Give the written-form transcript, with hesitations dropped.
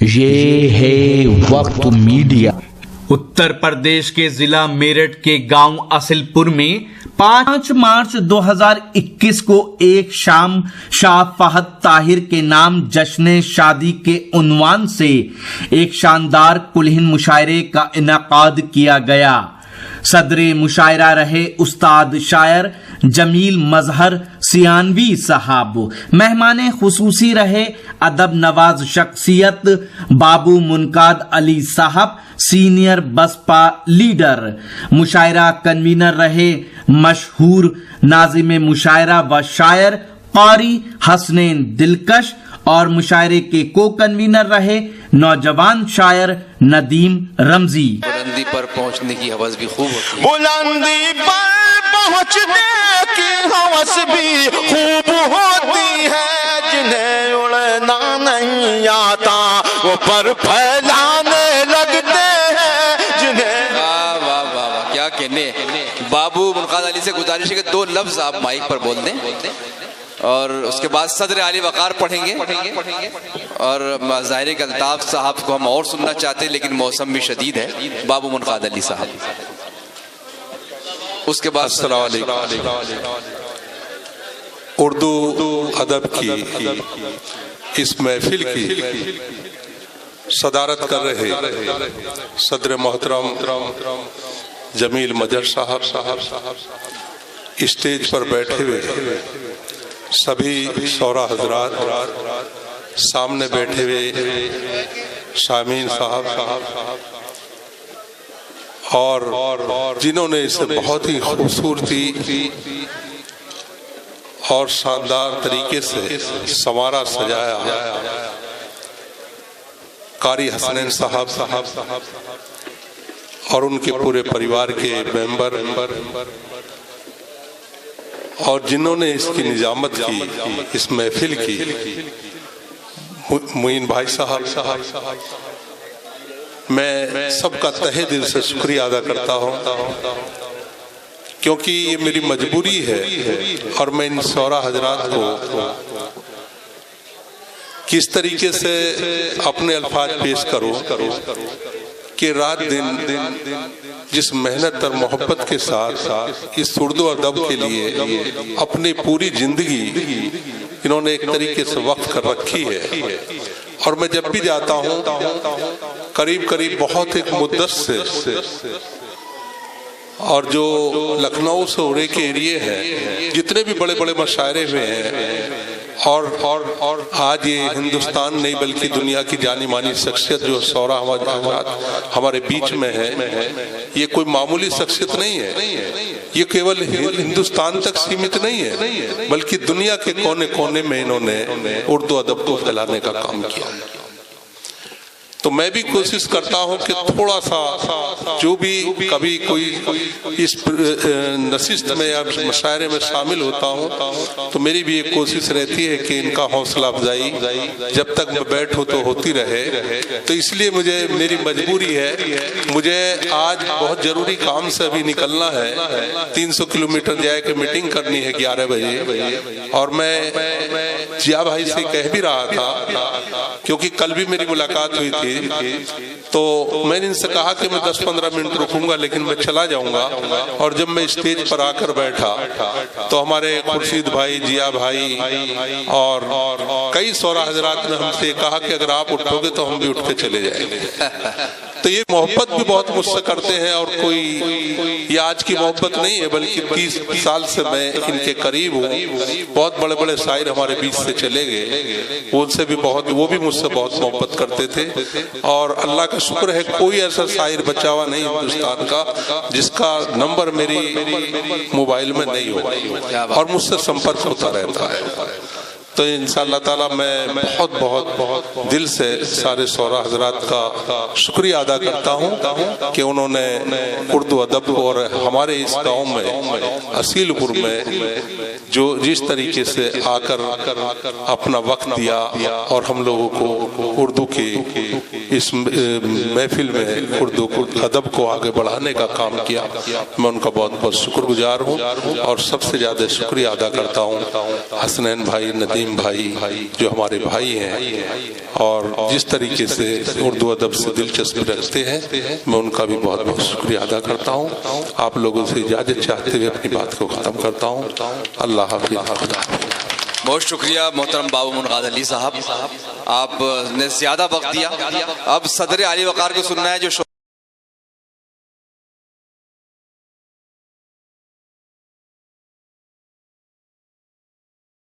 ये है वक्त मीडिया। उत्तर प्रदेश के जिला मेरठ के गांव असिलपुर में 5 मार्च 2021 को एक शाम शाह फहद ताहिर के नाम जश्न शादी के उन्वान से एक शानदार कुलहिन मुशायरे का इनेकाद किया गया। सदरे मुशायरा रहे उस्ताद शायर जमील मजहर सियानवी साहब। मेहमान खुसूसी रहे अदब नवाज शख्सियत बाबू मुनकाद अली साहब, सीनियर बसपा लीडर। मुशायरा कन्वीनर रहे मशहूर नाजिम मुशायरा व शायर कारी हसनैन दिलकश और मुशायरे के को कन्वीनर रहे नौजवान शायर नदीम रमजी। बुलंदी पर पहुंचने की हवस भी खूब होती है। बुलंदी पर पहुंचने की हवस भी खूब होती है। जिन्हें उड़ना नहीं आता वो पर फैलाने लगते हैं। जिन्हें वाह वाह वाह वाह, क्या कहने। बाबू मुनकाद अली से गुजारिश है कि 2 लफ्ज आप माइक पर बोल दें और उसके बाद सदर अली वकार पढ़ेंगे और ज़ाहिर के अल्ताफ साहब को हम और सुनना चाहते हैं, लेकिन मौसम भी शदीद है। बाबू मुनकाद अली साहब, उसके बाद अस्सलाम वालेकुम। उर्दू अदब की इस महफिल की सदारत कर रहे सदर मोहतरम जमील मजहर साहब, स्टेज पर बैठे हुए सभी शौरा हजरात, सामने बैठे हुए शामीन साहब और जिन्होंने इसे बहुत ही खूबसूरती और शानदार तरीके से संवारा सजाया, कारी हसनैन साहब और उनके पूरे परिवार के मेंबर और जिन्होंने इसकी निजामत की, इस महफिल की, मुइन भाई साहब, मैं सबका तहे दिल से शुक्रिया अदा करता हूं, क्योंकि ये मेरी मजबूरी है और मैं इन शौरा हजरात को किस तरीके से अपने अल्फाज पेश करूं कि रात दिन जिस मेहनत और मोहब्बत के साथ इस उर्दू अदब के लिए अपनी पूरी जिंदगी इन्होंने एक तरीके से वक्फ कर रखी है। और मैं जब भी जाता हूँ करीब बहुत एक मुद्दत से और जो लखनऊ से उड़े के एरिए हैं, जितने भी बड़े बड़े मशायरे हुए हैं और आज ये हिंदुस्तान नहीं बल्कि दुनिया की जानी मानी शख्सियत जो शौरा हमारे बीच में है, ये कोई मामूली शख्सियत नहीं है। ये केवल हिंदुस्तान तक सीमित नहीं है बल्कि दुनिया के कोने कोने में इन्होंने उर्दू अदब को फैलाने का काम किया। तो मैं भी कोशिश करता हूं कि थोड़ा सा जो भी कभी कोई इस नशिस्त में या मशायरे में शामिल होता हूं तो मेरी भी एक कोशिश रहती है कि इनका हौसला अफजाई जब तक मैं बैठूं तो होती रहे। तो इसलिए मेरी मजबूरी है, मुझे आज बहुत जरूरी काम से अभी निकलना है। 300 किलोमीटर जाके मीटिंग करनी है 11 बजे और मैं जिया भाई से कह भी रहा था, क्योंकि कल भी मेरी मुलाकात हुई थी, तो मैंने इनसे कहा कि मैं 10-15 मिनट रुकूंगा लेकिन मैं चला जाऊंगा। और जब मैं स्टेज पर आकर बैठा तो हमारे खुर्शीद भाई, जिया भाई और कई शौरा हजरात ने हमसे कहा कि अगर आप उठोगे तो हम भी उठ के चले जाएंगे। तो ये मोहब्बत भी बहुत मुझसे करते हैं और कोई ये आज की मोहब्बत नहीं है बल्कि 30 साल से मैं इनके करीब हूँ। बहुत बड़े बड़े शायर हमारे बीच से चले गए, उनसे भी वो भी मुझसे बहुत मोहब्बत करते थे। और अल्लाह का शुक्र है कोई ऐसा शायर बचा हुआ नहीं हिंदुस्तान का जिसका नंबर मेरी मोबाइल में नहीं हो और मुझसे संपर्क होता रहता है। तो इंशाअल्लाह ताला मैं बहुत दिल से सारे शौरा हजरात का शुक्रिया अदा करता हूँ कि उन्होंने उर्दू अदब को और हमारे इस गांव में असीलपुर में जो जिस तरीके से आकर अपना वक्त दिया और हम लोगों को उर्दू की इस महफिल में उर्दू अदब को आगे बढ़ाने का काम किया। मैं उनका बहुत बहुत शुक्रगुजार हूँ और सबसे ज़्यादा शुक्रिया अदा करता हूँ हसनैन भाई, नदीम भाई जो हमारे भाई हैं और जिस तरीके से उर्दू अदब से दिलचस्पी रखते हैं, मैं उनका भी बहुत बहुत शुक्रिया अदा करता हूँ। आप लोगों से इजाज़त चाहते हुए अपनी बात को ख़त्म करता हूँ। अल्लाह हाफ़िज़। बहुत शुक्रिया मोहतरम बाबू मुनकाद अली साहब, आपने ज़्यादा वक्त दिया। अब सदर आली वक़ार को सुनना है जो